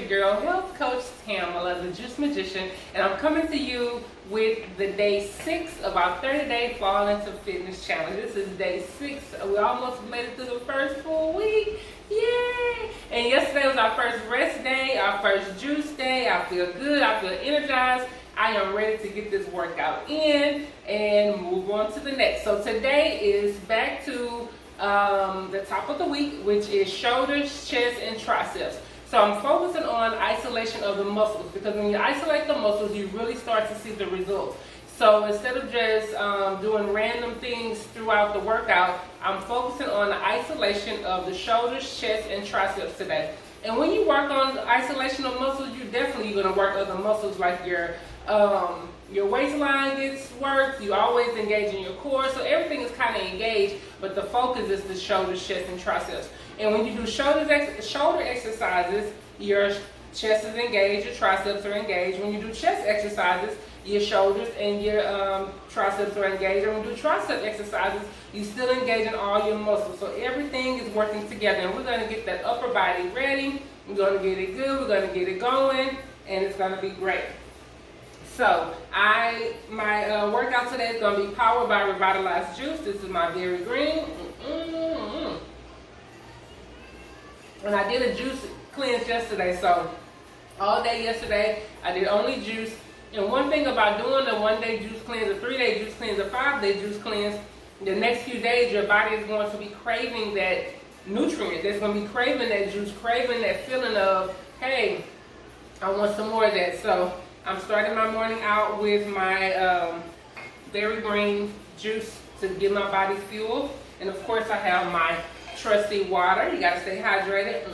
your girl, Health Coach Tamala, the Juice Magician, and I'm coming to you with the day 6 of our 30-day Fall into Fitness Challenge. This is day 6. We almost made it through the first full week. Yay! And yesterday was our first rest day, our first juice day. I feel good. I feel energized. I am ready to get this workout in and move on to the next. So today is back to the top of the week, which is shoulders, chest, and triceps. So I'm focusing on isolation of the muscles, because when you isolate the muscles, you really start to see the results. So instead of just doing random things throughout the workout, I'm focusing on the isolation of the shoulders, chest, and triceps today. And when you work on isolation of muscles, you're definitely going to work other muscles like your waistline gets worked. You always engage in your core, so everything is kind of engaged, but the focus is the shoulders, chest, and triceps. And when you do shoulder exercises, your chest is engaged, your triceps are engaged. When you do chest exercises, your shoulders and your triceps are engaged. And when you do tricep exercises, you still engage in all your muscles. So everything is working together, and we're going to get that upper body ready. We're going to get it good. We're going to get it going, and it's going to be great. So my workout today is going to be powered by Revitalize Juice. This is my Berry Green. And I did a juice cleanse yesterday, so all day yesterday I did only juice. And one thing about doing a 1-day juice cleanse, a 3-day juice cleanse, a 5-day juice cleanse, the next few days your body is going to be craving that nutrient. It's going to be craving that juice, craving that feeling of, hey, I want some more of that. So I'm starting my morning out with my Berry Green juice to give my body fuel. And of course I have my trusty water. You gotta stay hydrated.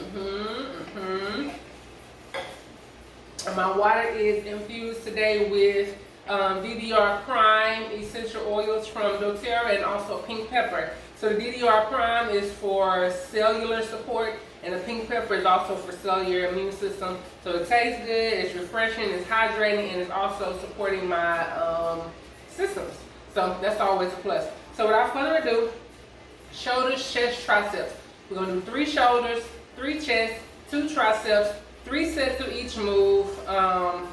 And my water is infused today with DDR Prime essential oils from doTERRA and also pink pepper. So the DDR Prime is for cellular support, and the pink pepper is also for cellular immune system. So it tastes good, it's refreshing, it's hydrating, and it's also supporting my systems. So that's always a plus. So without further ado, shoulders, chest, triceps. We're going to do 3 shoulders, 3 chest, 2 triceps, 3 sets of each move.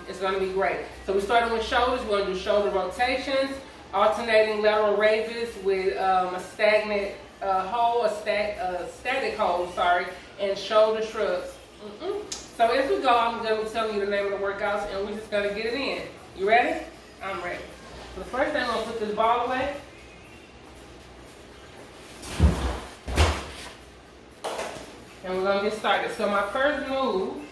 It's going to be great. So we're starting with shoulders. We're going to do shoulder rotations, alternating lateral raises with a stagnant hold, a static hold, and shoulder shrugs. So as we go, I'm going to be telling you the name of the workouts, and we're just going to get it in. You ready? I'm ready. So the first thing, I'm going to put this ball away. And we're going to get started. So my first move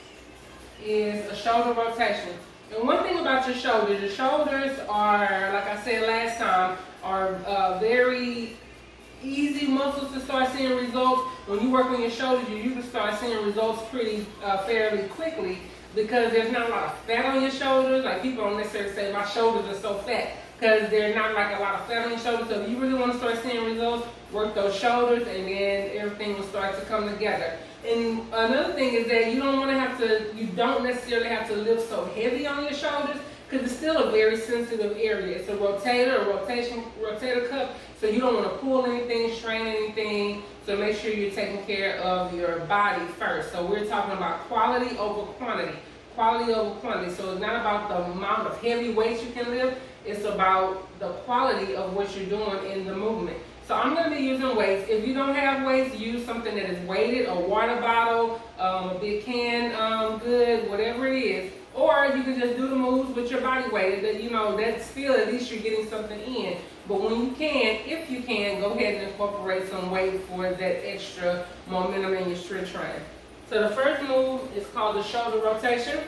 is a shoulder rotation. And one thing about your shoulders are, like I said last time, are very easy muscles to start seeing results. When you work on your shoulders, you usually start seeing results pretty fairly quickly, because there's not a lot of fat on your shoulders. Like, people don't necessarily say my shoulders are so fat, because there's not like a lot of fat on your shoulders. So if you really want to start seeing results, work those shoulders, and then everything will start to come together. And another thing is that you don't necessarily have to lift so heavy on your shoulders, because it's still a very sensitive area. It's a rotator cuff, so you don't want to pull anything, strain anything. So make sure you're taking care of your body first. So we're talking about quality over quantity. Quality over quantity. So it's not about the amount of heavy weights you can lift, it's about the quality of what you're doing in the movement. So I'm going to be using weights. If you don't have weights, use something that is weighted, a water bottle, a big can, good, whatever it is. Or you can just do the moves with your body weight. That's still, at least you're getting something in. But when you can, if you can, go ahead and incorporate some weight for that extra momentum in your strength training. So the first move is called the shoulder rotation.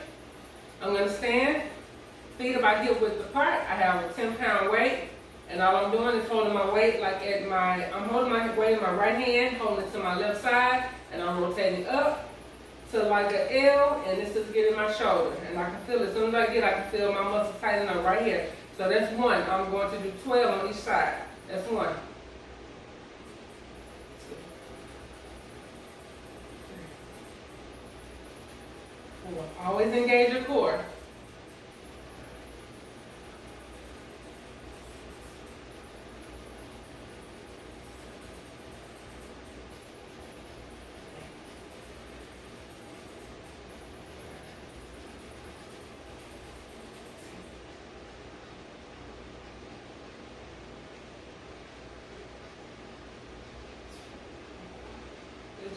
I'm going to stand, feet about hip width apart. I have a 10-pound weight. And all I'm doing is holding my weight I'm holding my weight in my right hand, holding it to my left side, and I'm rotating up to like an L, and this is getting my shoulder. And I can feel it. As soon as I can feel my muscles tightening up right here. So that's 1. I'm going to do 12 on each side. That's 1. 2. Always engage your core.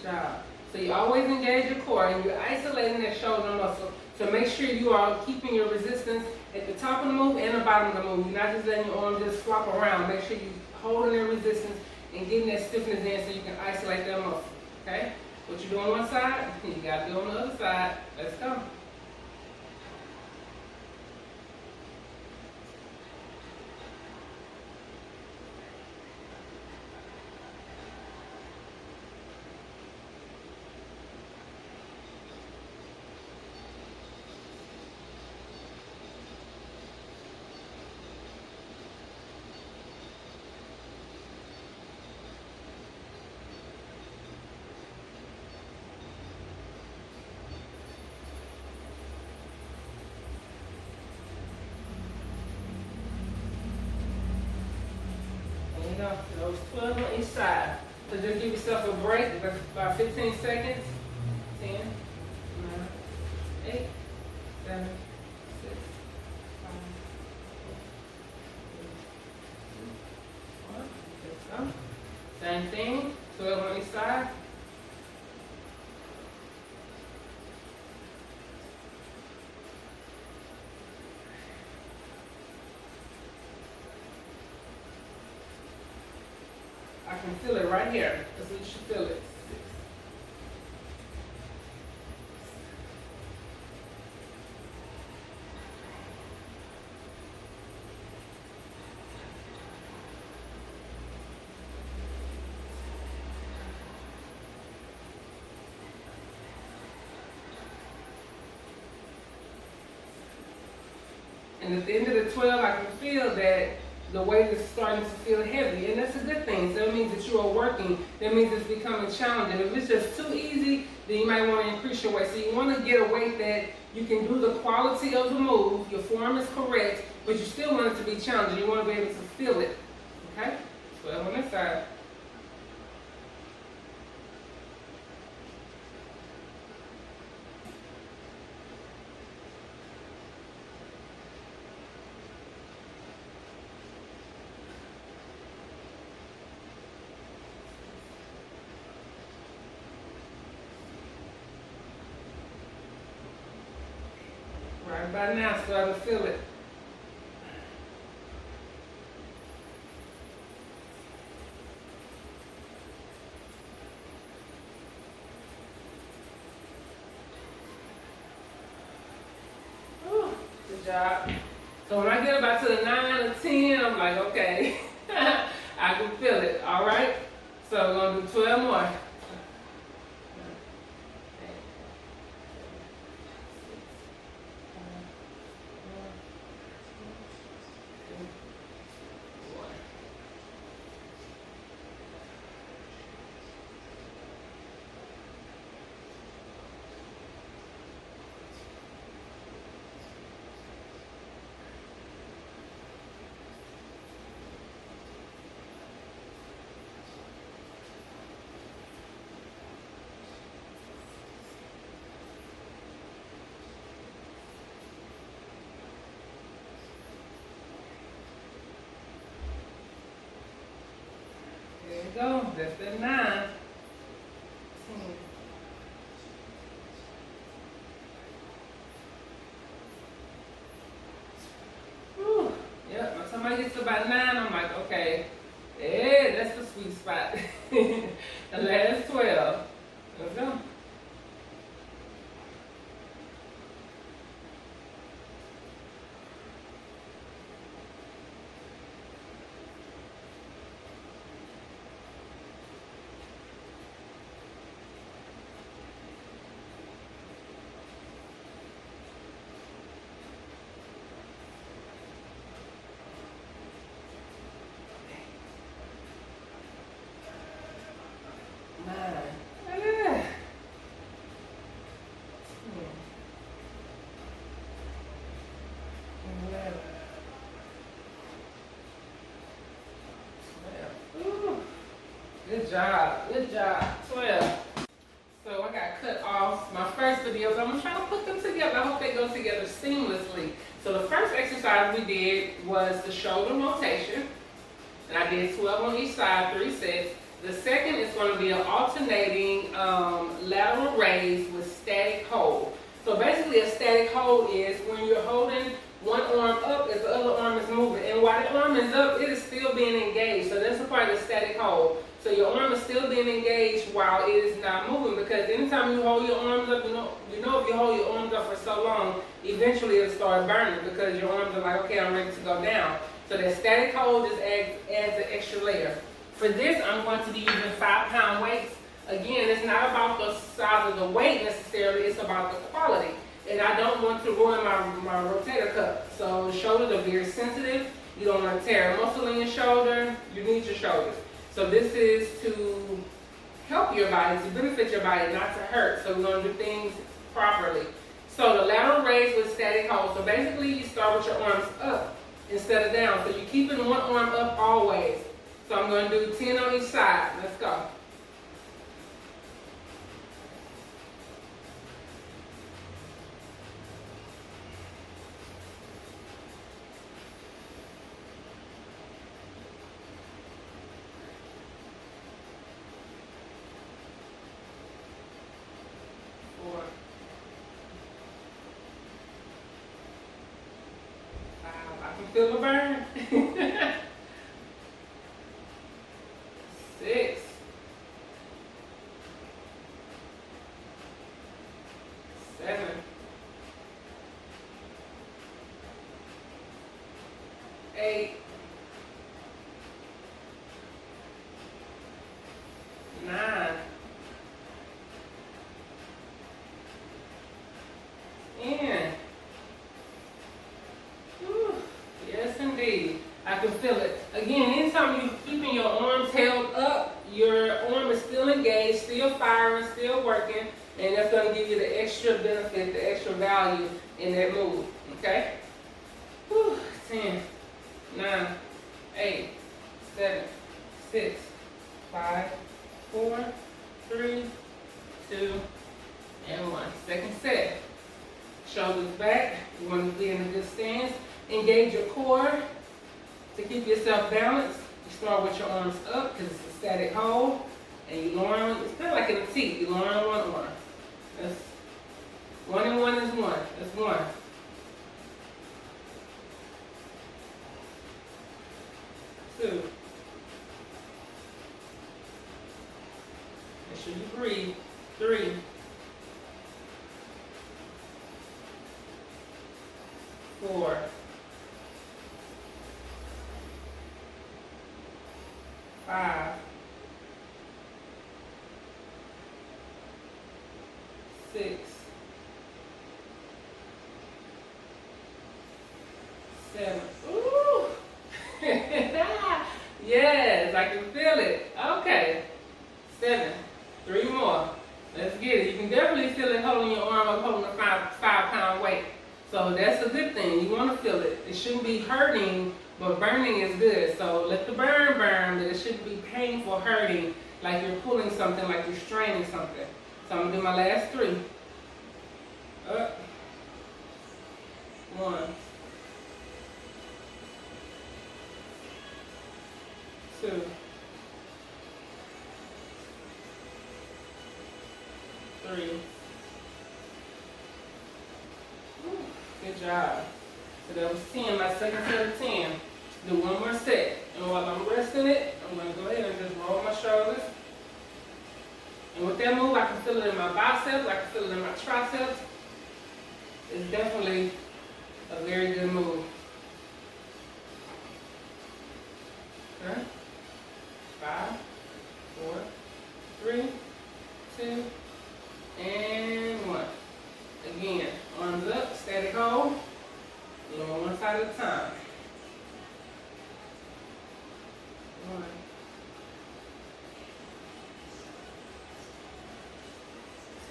Good job. So you always engage your core and you're isolating that shoulder muscle. So make sure you are keeping your resistance at the top of the move and the bottom of the move. You're not just letting your arm just flop around. Make sure you're holding that resistance and getting that stiffness in so you can isolate that muscle. Okay? What you do on one side, you got to do on the other side. Let's go. Those 12 on each side. So just give yourself a break, about 15 seconds. 10, 9, 8, 7, 6, 5, 4, 3, 2, 1. Let's go. Same thing, 12 on each side. I can feel it right here. That's what you should feel it. And at the end of the 12, I can feel that the weight is starting to feel heavy, and that's a good thing. So that means that you are working. That means it's becoming challenging. If it's just too easy, then you might want to increase your weight. So you want to get a weight that you can do the quality of the move, your form is correct, but you still want it to be challenging. You want to be able to feel it. Okay? 12 on this side. Right about now, starting to feel it. Ooh, good job. So when I get about to the 9 or 10, I'm like, okay, I can feel it. All right. So we're gonna do 12 more. There you go. That's the 9. 10. Whew. Yep. When somebody gets to about 9, I'm like, okay, yeah, that's the sweet spot. The last 12. Let's go. Good job, good job. 12. So I got cut off my first videos. I'm gonna try to put them together. I hope they go together seamlessly. So the first exercise we did was the shoulder rotation. And I did 12 on each side, 3 sets. The second is going to be an alternating lateral raise with static hold. So basically a static hold is when you're holding one arm up as the other arm is moving. And while the arm is up, it is still being engaged. So that's the part of the static hold. So your arm is still being engaged while it is not moving, because anytime you hold your arms up, you know if you hold your arms up for so long, eventually it'll start burning because your arms are like, okay, I'm ready to go down. So that static hold just adds an extra layer. For this, I'm going to be using 5-pound weights. Again, it's not about the size of the weight necessarily, it's about the quality. And I don't want to ruin my rotator cuff. So shoulders are very sensitive. You don't want to tear a muscle in your shoulder. You need your shoulders. So this is to help your body, to benefit your body, not to hurt. So we're going to do things properly. So the lateral raise with static hold. So basically you start with your arms up instead of down. So you're keeping one arm up always. So I'm going to do 10 on each side. Let's go. Feel the burn. 6, 7, 8, 9, 10. I can feel it. Again, anytime you're keeping your arms held up, your arm is still engaged, still firing, still working, and that's going to give you the extra benefit, the extra value in that move. Okay? Whew. 10, 9, 8, 7, 6, 5, 4, 3, 2, and 1. Second set. Shoulders back. You want to be in a good stance. Engage your core. To keep yourself balanced, you start with your arms up because it's a static hold, and you lower on, it's kind of like in a T, you lower on one arm. That's 1 and 1 is 1. That's 1. 2. Make sure you breathe. 3. 4. 5, 6, 7. Ooh! Yes, I can feel it. Okay. 7. 3 more. Let's get it. You can definitely feel it holding your arm up, holding a 5-pound weight. So that's a good thing. You want to feel it. It shouldn't be hurting, but burning is good. So let the burn burn, but it shouldn't be painful, hurting, like you're pulling something, like you're straining something. So I'm going to do my last 3. Up. 1. 2. 3. Good job. So that was 10, my second set of 10. Do one more set. And while I'm resting it, I'm going to go ahead and just roll my shoulders. And with that move, I can feel it in my biceps, I can feel it in my triceps. It's definitely a very good move. Okay. 5, 4, 3, 2, and 1. Again, arms up, static hold. You on one side at a time. 1,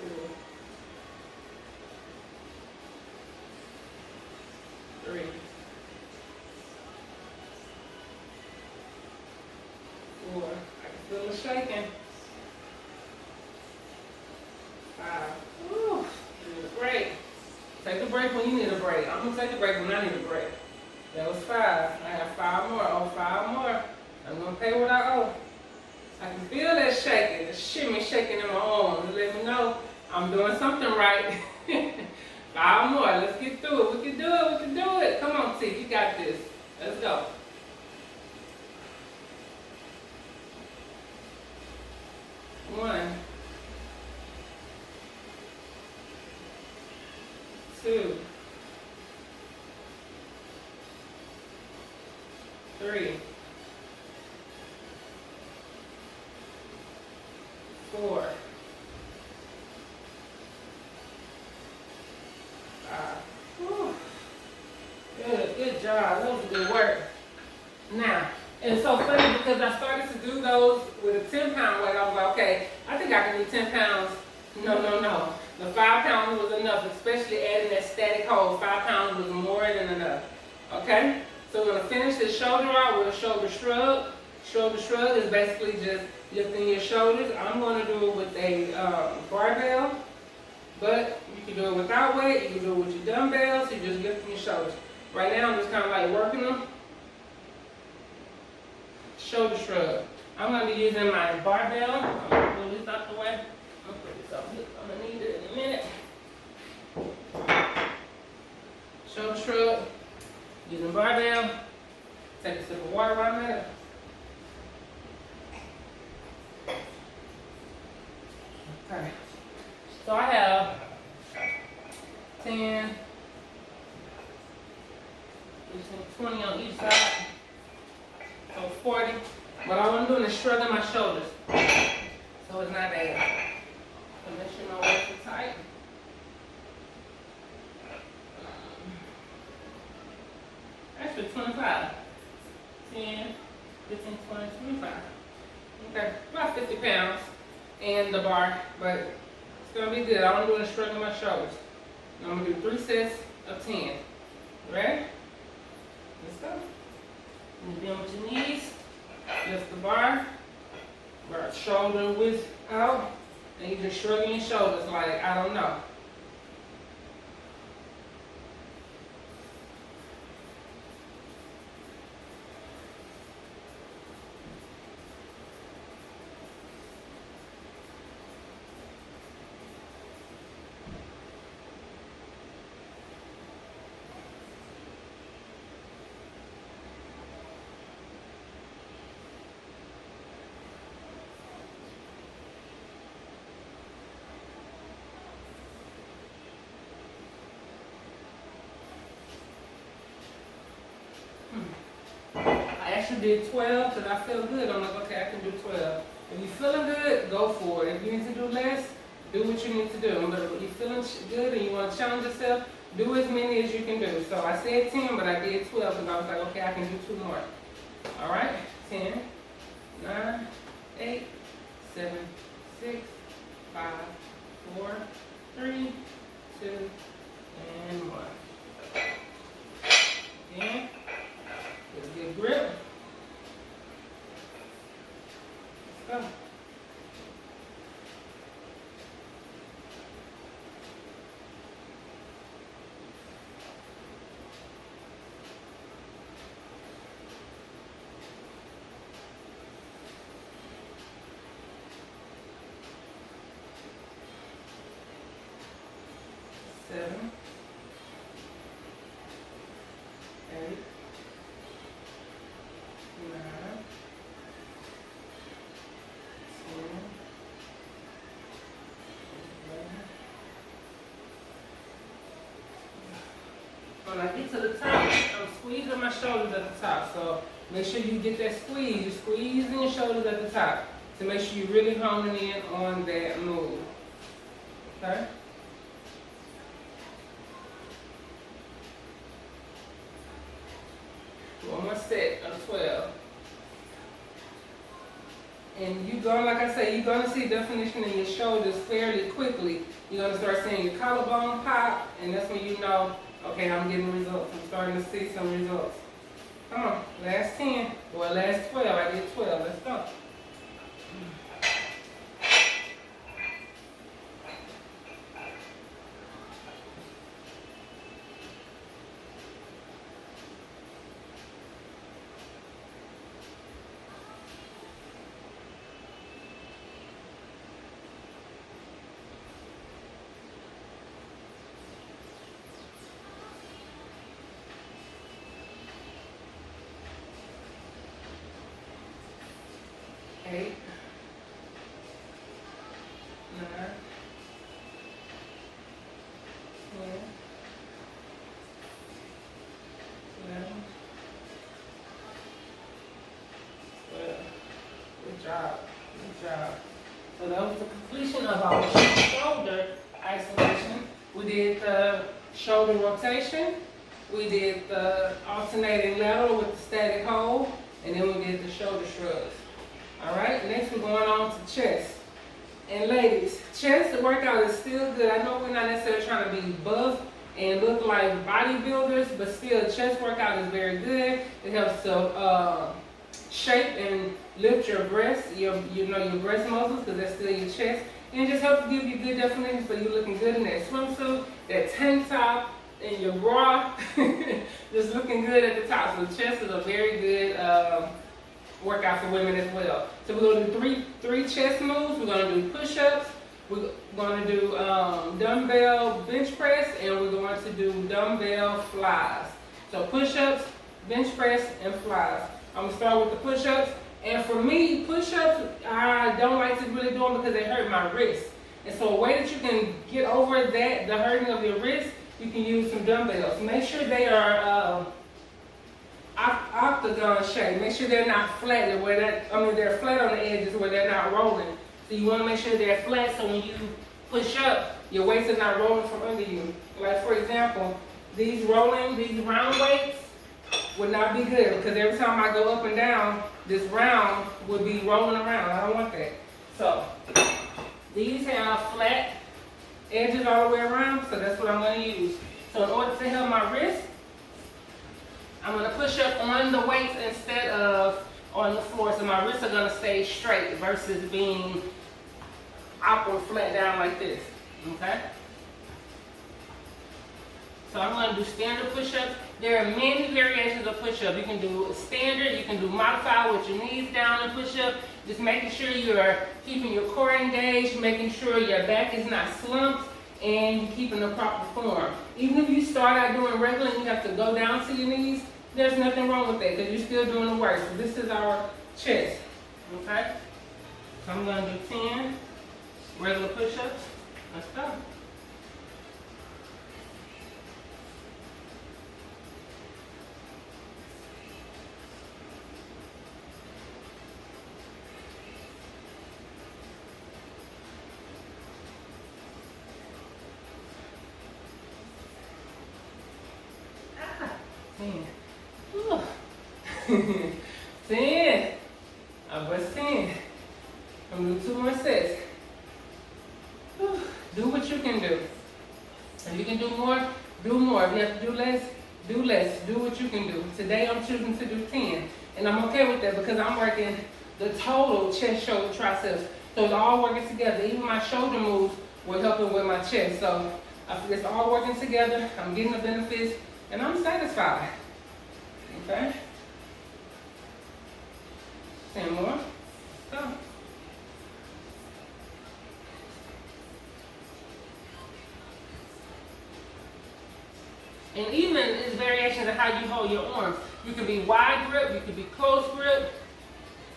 2, 3, 4. I can feel it shaking. 5. Woo. Need a break. Take a break when you need a break. I'm gonna take a break when I need a break. That was 5. I have 5 more. Oh, 5 more. I'm gonna pay what I owe. I can feel that shaking, the shimmy shaking in my arms. Let me know I'm doing something right. 5 more. Let's get through it. We can do it. We can do it. Come on, T. You got this. Let's go. 1, 2, 3, 4, 5. Whew. Good job. That was good work. Now, and it's so funny because I started to do those with a 10-pound weight. I was like, okay, I think I can do 10 pounds. No. The 5 pounds was enough, especially adding that static hold. 5 pounds was more than enough. Okay? So we're going to finish this shoulder out with a shoulder shrug. Shoulder shrug is basically just lifting your shoulders. I'm going to do it with a barbell, but you can do it without weight. You can do it with your dumbbells. You're just lifting your shoulders. Right now, I'm just kind of like working them. Shoulder shrug. I'm going to be using my barbell. I'm going to pull this out the way. I'm going to put this up here. I'm going to need it in a minute. Shoulder shrug. Using barbell. Take a sip of water while I'm at it. Okay. So I have 10, 20 on each side. So 40. What I want to do is shrugging my shoulders. So it's not bad. So make sure my waist is tight. Actually 25. 10, 15, 20, 25. Okay, about 50 pounds and the bar, but it's going to be good. I want to do is shrugging my shoulders. And I'm going to do 3 sets of 10. Ready? Let's go. And then with your knees, lift the bar shoulder width out, and you're just shrugging your shoulders like, I don't know. I actually did 12 because I feel good. I'm like, okay, I can do 12. If you're feeling good, go for it. If you need to do less, do what you need to do. But if you're feeling good and you want to challenge yourself, do as many as you can do. So I said 10, but I did 12 because I was like, okay, I can do 2 more. All right, 10, 9, 8, 7, 6, 5, 4, 3, 2, and 1. Again. Get a good grip. Let's go. Seven, 8, 9, 10, 11. When I get to the top, I'm squeezing my shoulders at the top. So make sure you get that squeeze. You're squeezing your shoulders at the top to make sure you're really honing in on that move. Okay? One more set of 12. And you're going, like I say, you're going to see definition in your shoulders fairly quickly. You're going to start seeing your collarbone pop, and that's when you know, okay, I'm getting results. I'm starting to see some results. Come on, last 10, or last 12. I did 12. Let's go. We did the shoulder rotation. We did the alternating lateral with the static hold. And then we did the shoulder shrugs. All right, next we're going on to chest. And ladies, chest workout is still good. I know we're not necessarily trying to be buff and look like bodybuilders, but still chest workout is very good. It helps to shape and lift your breasts, your breast muscles, because that's still your chest. And it just helps give you good definition so you're looking good in that swimsuit, that tank top, and your bra, just looking good at the top. So the chest is a very good workout for women as well. So we're going to do three chest moves. We're going to do push-ups. We're going to do dumbbell bench press, and we're going to do dumbbell flies. So push-ups, bench press, and flies. I'm going to start with the push-ups. And for me, push-ups, I don't like to really do them because they hurt my wrist. And so a way that you can get over that, the hurting of your wrist, you can use some dumbbells. Make sure they are octagon shape. Make sure they're not flat. They're flat on the edges where they're not rolling. So you want to make sure they're flat so when you push up, your weights are not rolling from under you. Like for example, these round weights would not be good because every time I go up and down, this round would be rolling around. I don't want that. So these have flat edges all the way around, so that's what I'm going to use. So in order to help my wrist, I'm going to push up on the weights instead of on the floor, so my wrists are going to stay straight versus being upward flat down like this, okay? So I'm going to do standard push-ups. There are many variations of push-up. You can do standard, you can do modified with your knees down and push-up. Just making sure you're keeping your core engaged, making sure your back is not slumped, and you're keeping the proper form. Even if you start out doing regular and you have to go down to your knees, there's nothing wrong with that because you're still doing the work. So this is our chest, okay? So I'm going to do 10 regular push-ups. Let's go. Ooh. 10. I was 10. I'm going to do 2 more sets. Whew. Do what you can do. If you can do more, do more. If you have to do less, do less. Do what you can do. Today I'm choosing to do 10. And I'm okay with that because I'm working the total chest, shoulder, triceps. So it's all working together. Even my shoulder moves were helping with my chest. So it's all working together. I'm getting the benefits and I'm satisfied. Okay? 10 more. Go. And even it's variations of how you hold your arms. You can be wide grip, you can be close grip,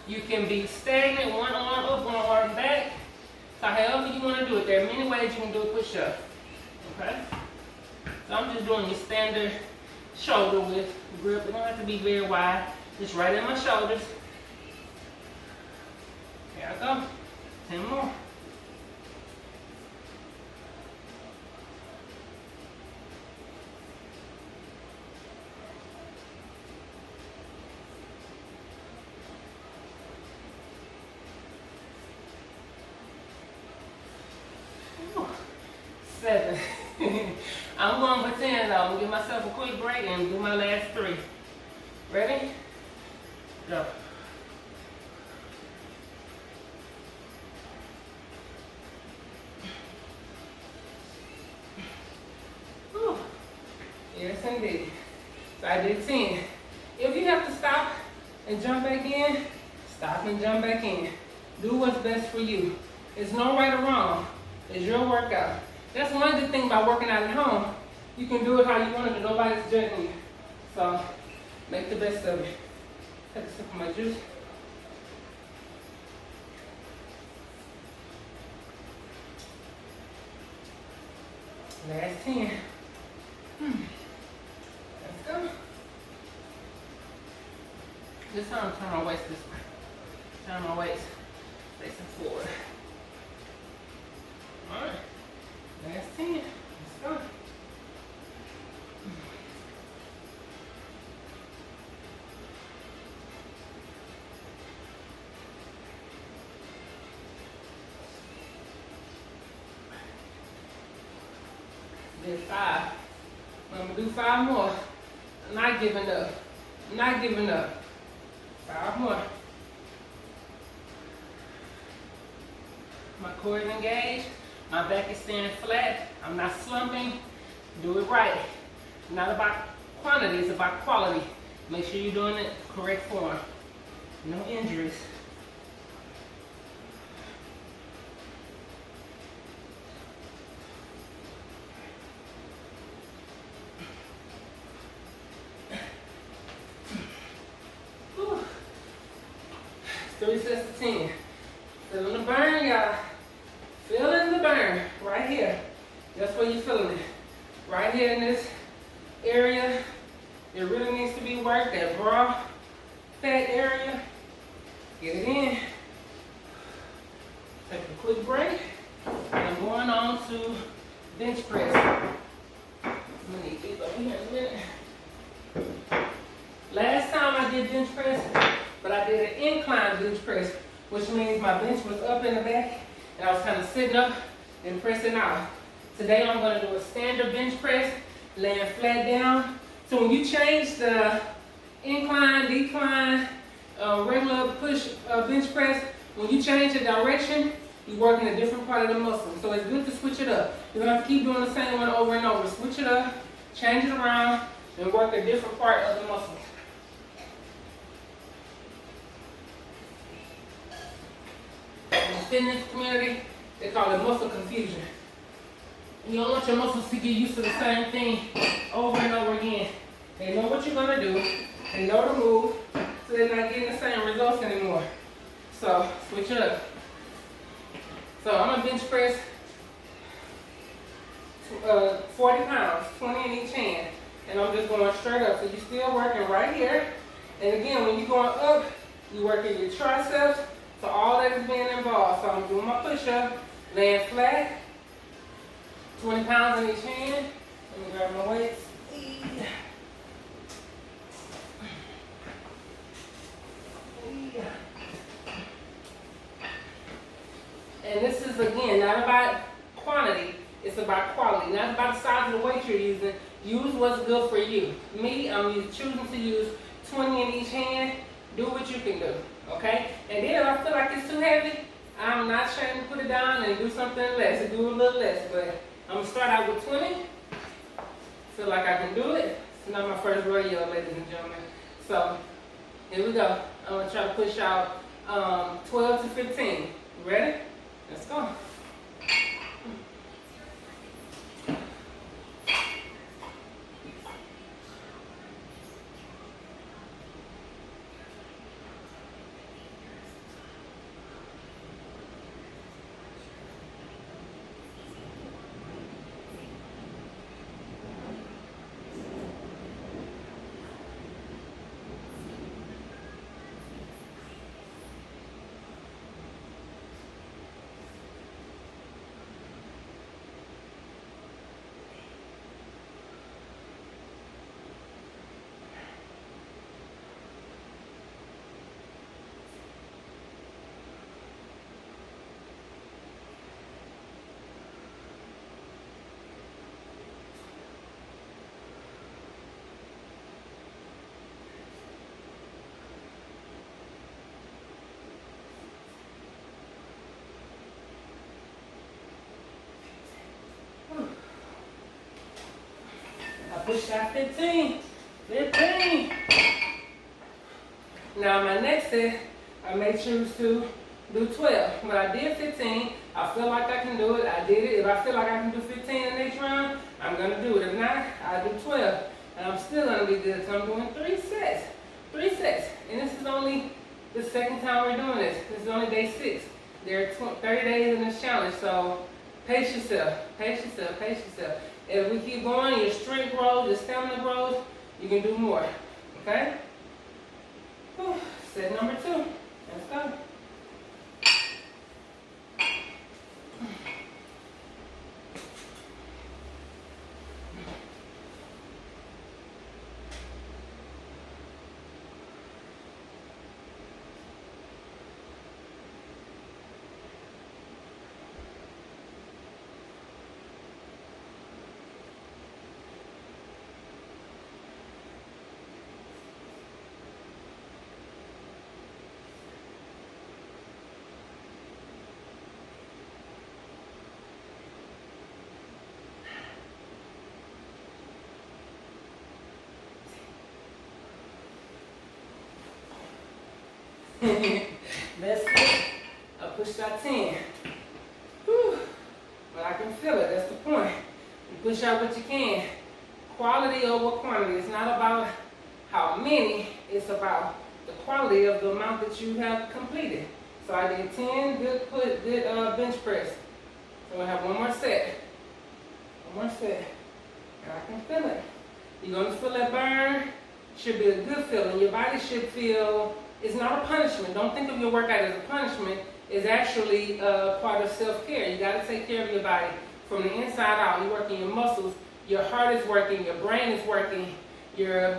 you can be stagnant, one arm up, one arm back. So however you want to do it, there are many ways you can do a push-up. Okay? So I'm just doing your standard shoulder width grip. It don't have to be very wide, just right in my shoulders. Here I go. 10 more. Ooh. 7. I'm going for 10 though. I'm going to give myself a quick break and do my last 3. Ready? Go. Whew. Yes, indeed. So I did 10. If you have to stop and jump back in, stop and jump back in. Do what's best for you. There's no right or wrong. It's your workout. That's one good thing about working out at home. You can do it how you want it, nobody's judging you. So, make the best of it. Take a sip of my juice. Last 10. Let's go. This time, turn my waist this way. Turn my waist facing forward. Alright. Last 10. Let's go. Did 5. I'm gonna do 5 more. I'm not giving up. I'm not giving up. 5 more. My core is engaged. My back is staying flat. I'm not slumping. Do it right. Not about quantity, it's about quality. Make sure you're doing it correct form. No injuries. Whew. 3 sets of 10. Feeling the burn, y'all. Feeling the burn right here. That's where you're feeling it. Right here in this area. It really needs to be worked. That bra fat area. Get it in. Take a quick break. And I'm going on to bench press. I'm gonna need these over here in a minute. Last time I did bench press, but I did an incline bench press, which means my bench was up in the back and I was kind of sitting up and pressing out. Today I'm going to do a standard bench press, laying flat down. So when you change the incline, decline, regular push bench press, when you change the direction, you work in a different part of the muscle. So it's good to switch it up. You don't have to keep doing the same one over and over. Switch it up, change it around, and work a different part of the muscle. In the fitness community, they call it muscle confusion. You don't want your muscles to get used to the same thing over and over again. They know what you're going to do. They know the move, so they're not getting the same results anymore. So, switch it up. So, I'm going to bench press 40 pounds, 20 in each hand. And I'm just going straight up. So, you're still working right here. And again, when you're going up, you're working your triceps. So, all that is being involved. So, I'm doing my push-up, laying flat. 20 pounds in each hand. Let me grab my weights. And this is, again, not about quantity. It's about quality. Not about the size of the weight you're using. Use what's good for you. Me, I'm choosing to use 20 in each hand. Do what you can do, okay? And then if I feel like it's too heavy, I'm not trying to put it down and do something less. Do a little less, but I'm going to start out with 20. Feel like I can do it. It's not my first rodeo, ladies and gentlemen. So, here we go. I'm going to try to push out 12 to 15. You ready? Let's go. Push out 15. 15. Now my next set, I may choose to do 12. But I did 15. I feel like I can do it. I did it. If I feel like I can do 15 in the next round, I'm going to do it. If not, I'll do 12. And I'm still going to be good. So I'm doing 3 sets. 3 sets. And this is only the second time we're doing this. This is only day 6. There are 30 days in this challenge. So pace yourself. Pace yourself. Pace yourself. If we keep going, your strength grows, your stamina grows, you can do more. Okay? Whew. Set number 2. Let's go. That's it. I pushed out 10. Whew. But I can feel it. That's the point. You push out what you can. Quality over quantity. It's not about how many. It's about the quality of the amount that you have completed. So I did 10 good bench press. So we'll have one more set. One more set. And I can feel it. You're going to feel that burn. Should be a good feeling. Your body should feel, it's not a punishment. Don't think of your workout as a punishment. It's actually part of self-care. You got to take care of your body from the inside out. You're working your muscles. Your heart is working. Your brain is working. Your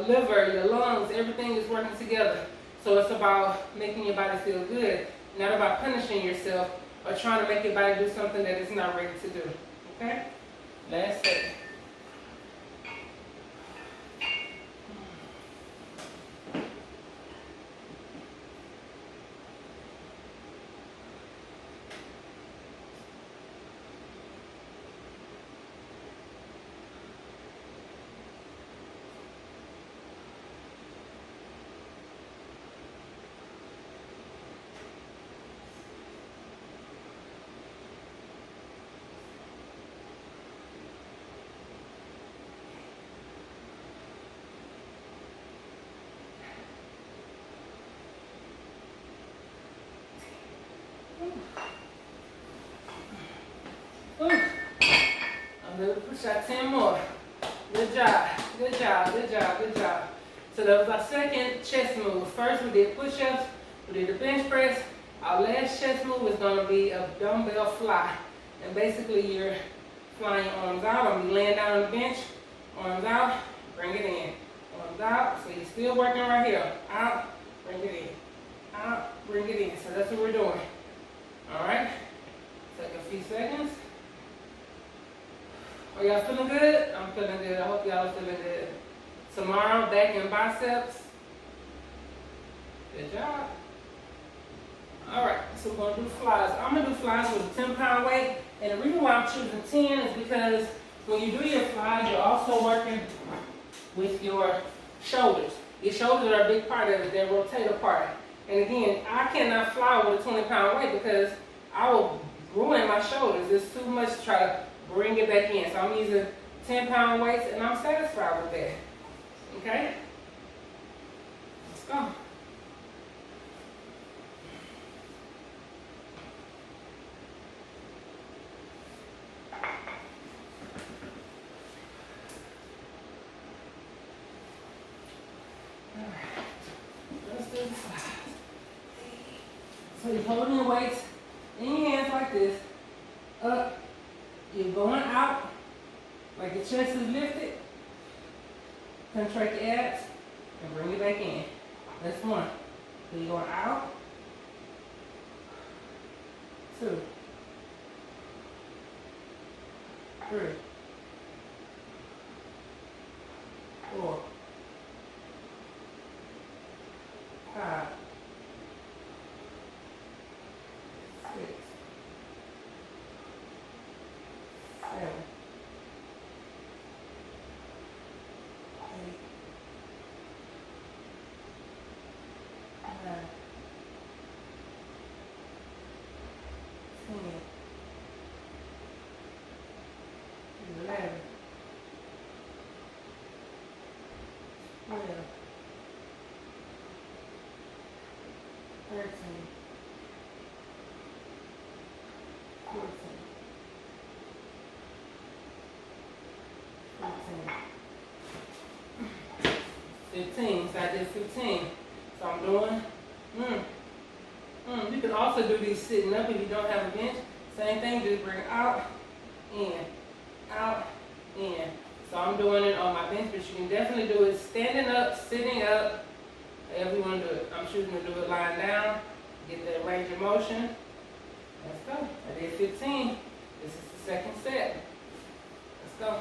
liver, your lungs, everything is working together. So it's about making your body feel good, not about punishing yourself or trying to make your body do something that it's not ready to do. Okay? Last set. I'm going to push out 10 more. Good job, good job, good job, good job. So that was our second chest move. First we did push-ups, we did the bench press. Our last chest move is going to be a dumbbell fly. And basically you're flying arms out. I'm going to be laying down on the bench, arms out, bring it in. Arms out, so you're still working right here. Out, bring it in. Out, bring it in. So that's what we're doing. Alright, take a few seconds. Are y'all feeling good? I'm feeling good. I hope y'all are feeling good. Tomorrow, back and biceps. Good job. Alright, so we're going to do flies. I'm going to do flies with a 10-pound weight. And the reason why I'm choosing 10 is because when you do your flies, you're also working with your shoulders. Your shoulders are a big part of it. They're a rotator part. And again, I cannot fly with a 20-pound weight because I will ruin my shoulders. It's too much to try to bring it back in. So I'm using 10-pound weights and I'm satisfied with that. Okay? Let's go. So you're holding your weights in your hands like this, up, you're going out, like your chest is lifted, contract your abs, and bring it back in. That's one. So you're going out, 2, 3, 4, 5, 6, 7, 8, 9, 10, 11, 12, 13, 14, 15. So I did 15. So I'm doing, You can also do these sitting up if you don't have a bench. Same thing, just bring it out, in, out, in. So I'm doing it on my bench, but you can definitely do it standing up, sitting up, however you want to do it. I'm choosing to do it lying down, get that range of motion. Let's go. I did 15. This is the second set. Let's go.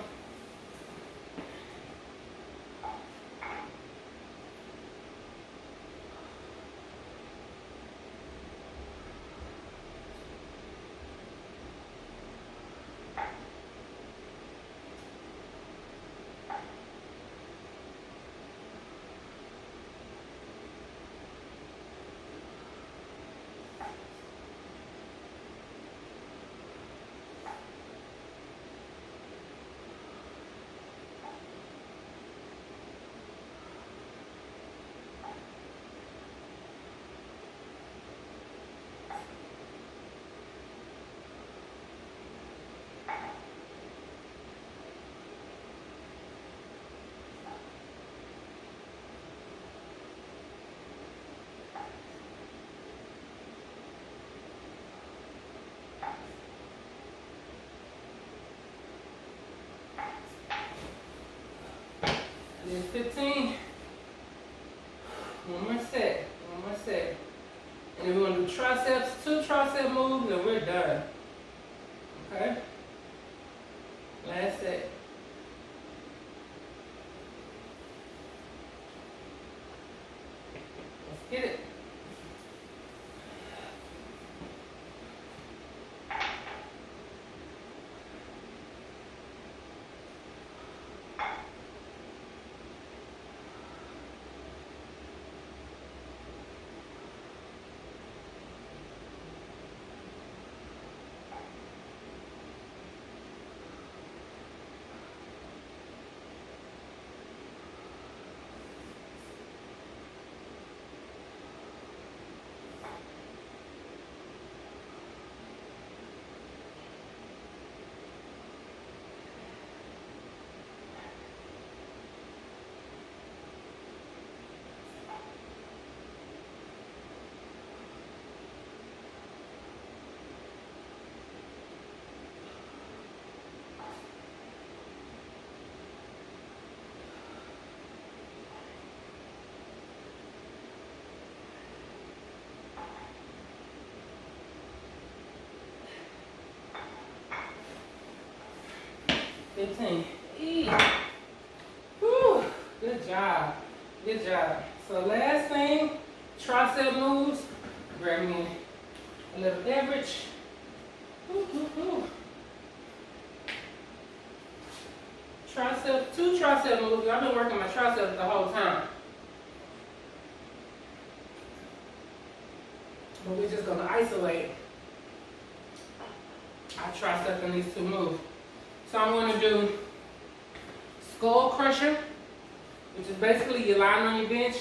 15. One more set. One more set. And then we're going to do triceps, 2 tricep moves, and we're done. Okay? Last set. Let's get it. Eat. Whew. Good job. Good job. So last thing, tricep moves. Grab me a little beverage. Tricep, 2 tricep moves. I've been working my triceps the whole time. But we're just gonna isolate our tricep in these 2 moves. So I'm going to do skull crusher, which is basically you're lying on your bench,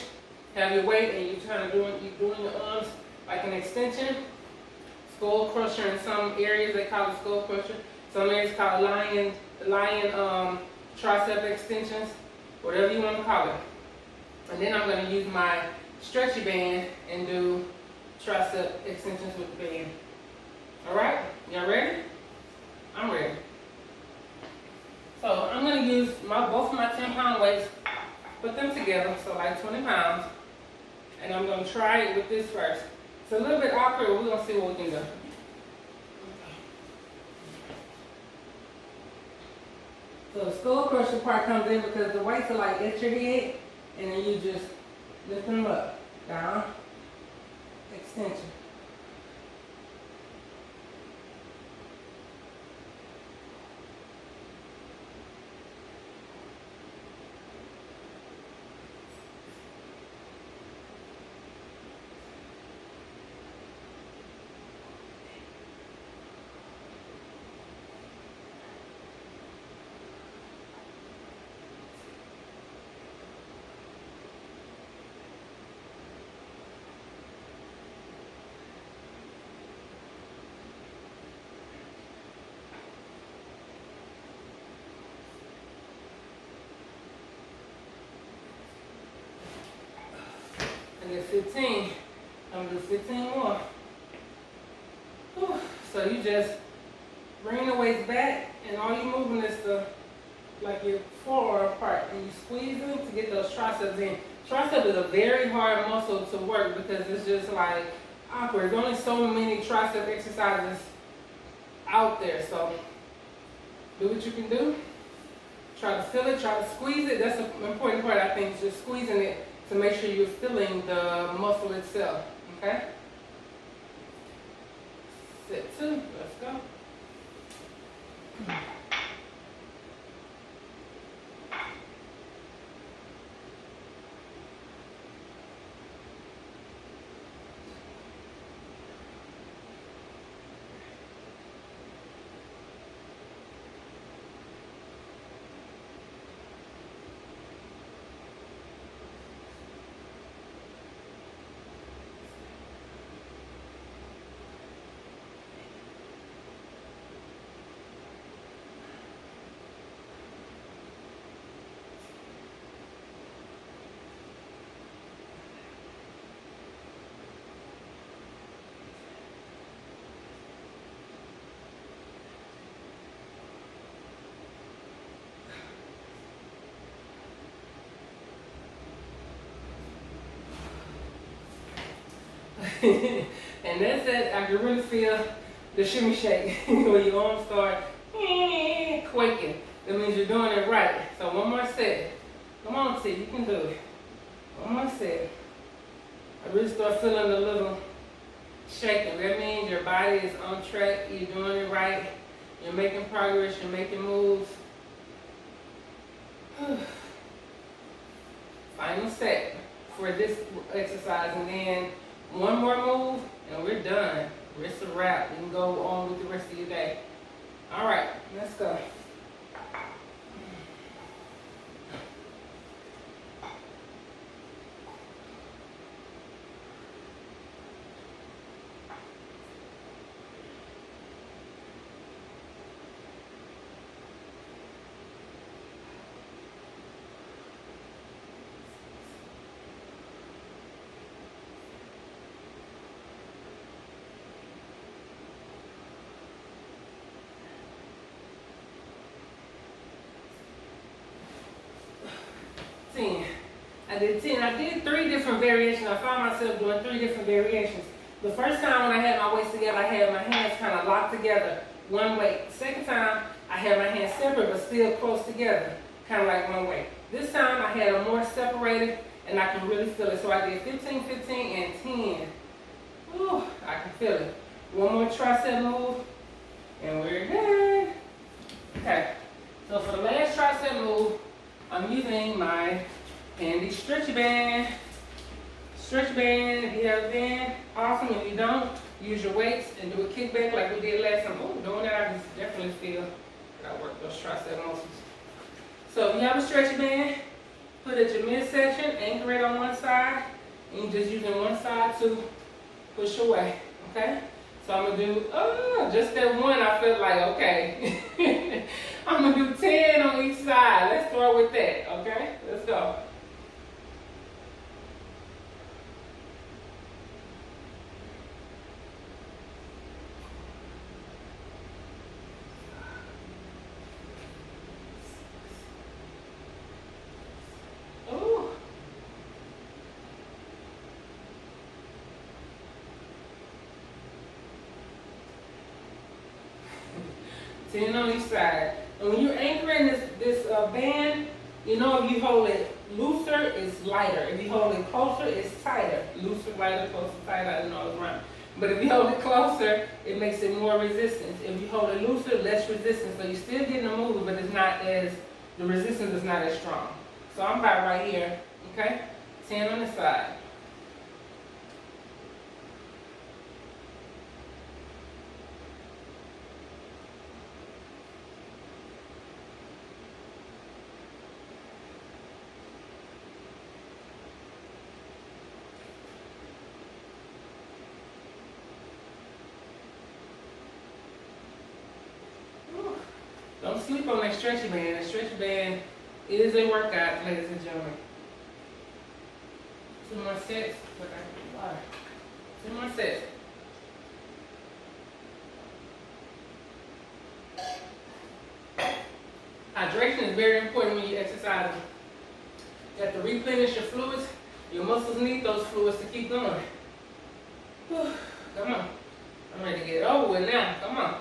have your weight, and you're kind of doing your arms like an extension. Skull crusher in some areas they call it skull crusher. Some areas call it lion tricep extensions, whatever you want to call it. And then I'm going to use my stretchy band and do tricep extensions with the band. All right, y'all ready? I'm ready. So I'm going to use both of my 10-pound weights, put them together, so like 20 pounds. And I'm going to try it with this first. It's a little bit awkward, but we're going to see what we can do. So the skull crusher part comes in because the weights are like at your head, and then you just lift them up, down, extension. I get 15. I'm gonna do 15 more. Whew. So you just bring the weights back, and all you're moving is like your forearm part, and you squeeze them to get those triceps in. Tricep is a very hard muscle to work because it's just like awkward. There's only so many tricep exercises out there, so do what you can do. Try to feel it, try to squeeze it. That's the important part, I think, just squeezing it to make sure you're feeling the muscle itself, okay? Set 2, let's go. And that's it. I can really feel the shimmy shake when your arms start quaking. That means you're doing it right. So one more set. Come on, T, you can do it. One more set. I really start feeling a little shaking. That means your body is on track. You're doing it right. You're making progress. You're making moves. Final set for this exercise, and then one more move and we're done. It's a wrap. You can go on with the rest of your day. All right, let's go. I did 10. I did 3 different variations. I found myself doing 3 different variations. The first time when I had my weights together, I had my hands kind of locked together, one weight. Second time, I had my hands separate but still close together, kind of like one weight. This time, I had them more separated and I could really feel it. So I did 15, 15, and 10. Ooh, I can feel it. One more tricep move and we're done. Okay, so for the last tricep move, I'm using my handy stretchy band. Stretch band, if you have a band, awesome. If you don't, use your weights and do a kickback like we did last time. Oh, doing that, I can definitely feel that I work those tricep muscles. So if you have a stretchy band, put it at your midsection, anchor it on one side, and you're just using one side to push away, okay? So I'm gonna do, just that one, I feel like, okay. I'm gonna do 10 on each side. Let's start with that, okay? Let's go. Ooh. 10 on each side. And when you're anchoring this band, you know, if you hold it looser, it's lighter. If you hold it closer, it's tighter. Looser, lighter, closer, tighter, I don't know it's right. But if you hold it closer, it makes it more resistance. If you hold it looser, less resistance. So you're still getting a move, but it's not as, the resistance is not as strong. So I'm about right here, okay? 10 on the side. Don't sleep on that stretchy band. The stretchy band is a workout, ladies and gentlemen. 2 more sets. 2 more sets. Hydration is very important when you're exercising. You have to replenish your fluids. Your muscles need those fluids to keep going. Whew. Come on. I'm ready to get over with now. Come on.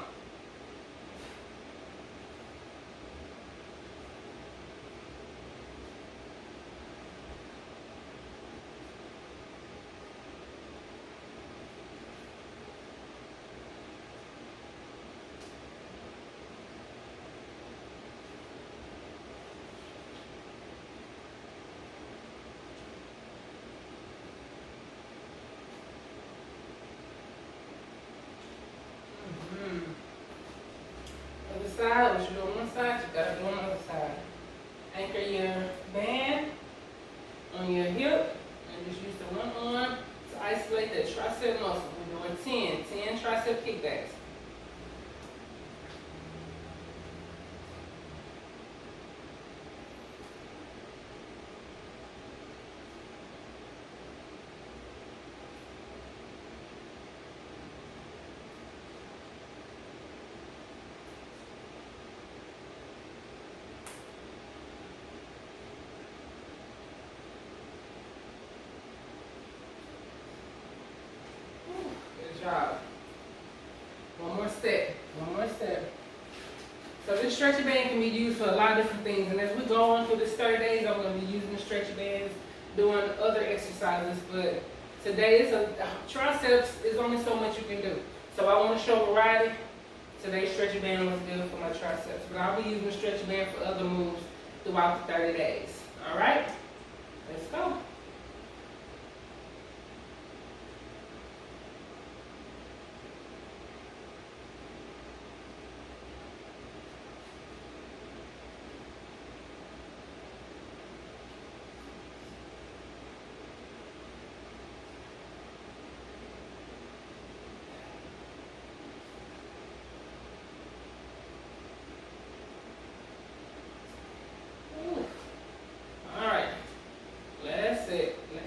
Side, what you do on one side, you gotta do on the other side. Anchor your band on your hip and just use the one arm to isolate that tricep muscle. We're doing 10 tricep kickbacks. stretchy band can be used for a lot of different things. And as we go on through this 30 days, I'm going to be using the stretchy bands, doing other exercises. But today is triceps is only so much you can do. So I want to show variety. Today's stretchy band was good for my triceps. But I'll be using the stretchy band for other moves throughout the 30 days. All right? Let's go.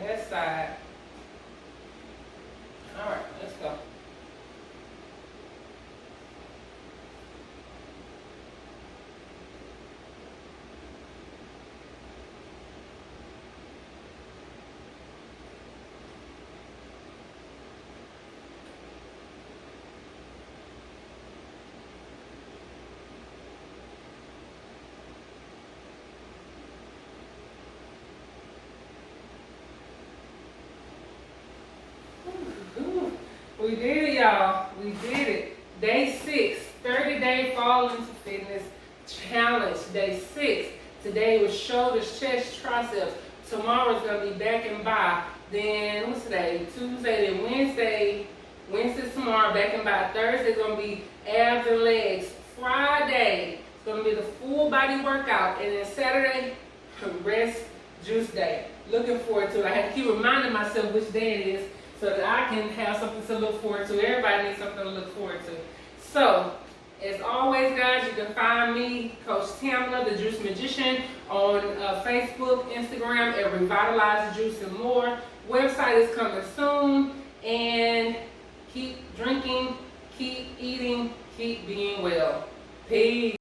Last side. All right, let's go. We did it, y'all. We did it. Day 6, 30-day fall into fitness challenge. Day 6. Today was shoulders, chest, triceps. Tomorrow's gonna be back and by. Then what's today? Tuesday, then Wednesday. Wednesday's tomorrow, back and by. Thursday's gonna be abs and legs. Friday, it's gonna be the full body workout. And then Saturday, rest juice day. Looking forward to it. I have to keep reminding myself which day it is, so that I can have something to look forward to. Everybody needs something to look forward to. So, as always, guys, you can find me, Coach Tamla, the Juice Magician, on Facebook, Instagram, at Revitalize Juice and more. Website is coming soon. And keep drinking, keep eating, keep being well. Peace.